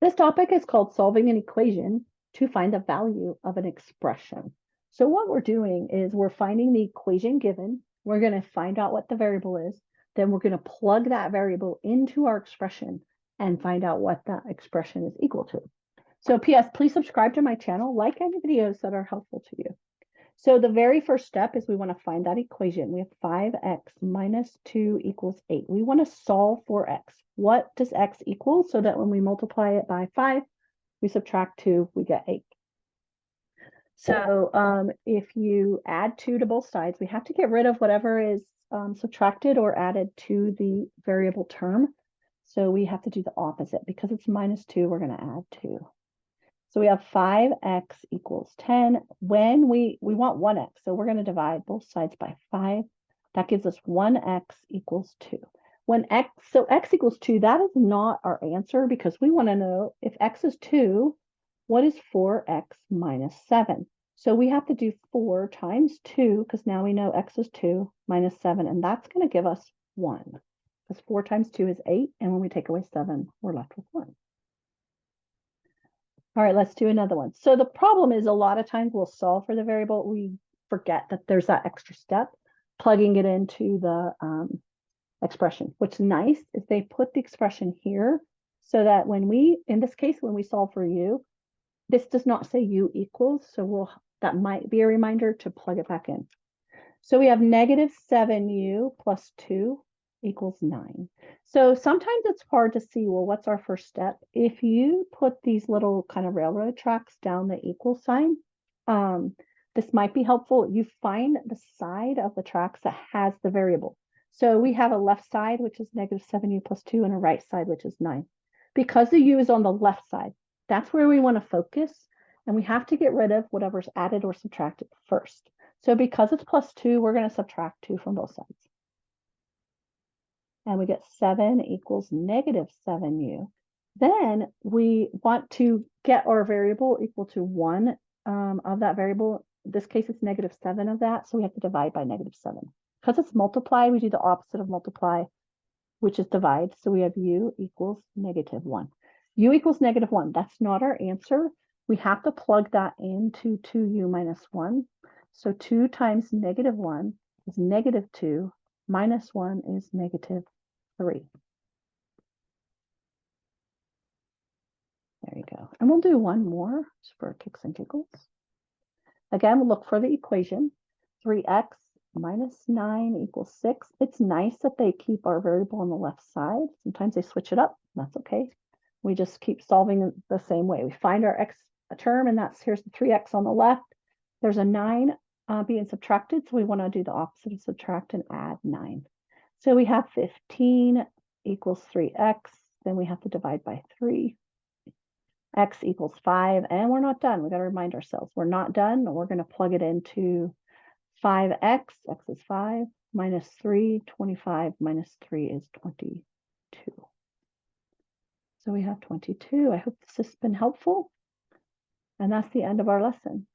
This topic is called solving an equation to find the value of an expression. So what we're doing is we're finding the equation given. We're going to find out what the variable is. Then we're going to plug that variable into our expression and find out what that expression is equal to. So PS, please subscribe to my channel, like any videos that are helpful to you. So the very first step is we want to find that equation. We have 5x minus 2 equals 8. We want to solve for x. What does x equal? So that when we multiply it by 5, we subtract 2, we get 8. So if you add 2 to both sides, we have to get rid of whatever is subtracted or added to the variable term. So we have to do the opposite. Because it's minus 2, we're going to add 2. So we have 5x equals 10. When we want 1x, so we're going to divide both sides by 5. That gives us 1x equals 2. When x equals 2, that is not our answer because we want to know if x is 2, what is 4x minus 7? So we have to do 4 times 2 because now we know x is 2 minus 7, and that's going to give us 1 because 4 times 2 is 8, and when we take away 7, we're left with 1. All right, let's do another one. So the problem is a lot of times we'll solve for the variable. We forget that there's that extra step, plugging it into the expression. What's nice is they put the expression here so that when we, in this case, when we solve for u, this does not say u equals. So that might be a reminder to plug it back in. So we have negative 7u plus 2 equals 9. So sometimes it's hard to see, well, what's our first step? If you put these little kind of railroad tracks down the equal sign, this might be helpful. You find the side of the tracks that has the variable. So we have a left side, which is negative 7u plus 2, and a right side, which is 9. Because the u is on the left side, that's where we want to focus, and we have to get rid of whatever's added or subtracted first. So because it's plus 2, we're going to subtract 2 from both sides. And we get 7 equals negative 7u. Then we want to get our variable equal to 1 of that variable. In this case, it's negative 7 of that, so we have to divide by negative 7. Because it's multiply, we do the opposite of multiply, which is divide. So we have u equals negative 1. U equals negative 1. That's not our answer. We have to plug that into 2u minus 1. So 2 times negative 1 is negative 2, minus 1 is negative 3. There you go. And we'll do one more just for kicks and giggles. Again, we'll look for the equation. 3x minus 9 equals 6. It's nice that they keep our variable on the left side. Sometimes they switch it up. That's okay. We just keep solving the same way. We find our x term, and here's the 3x on the left. There's a 9 being subtracted, so we want to do the opposite of subtract and add 9. So we have 15 equals 3x. Then we have to divide by 3. X equals 5, and we're not done. We got to remind ourselves we're not done. We're going to plug it into 5x. X is 5 minus 3. 25 minus 3 is 22. So we have 22. I hope this has been helpful. And that's the end of our lesson.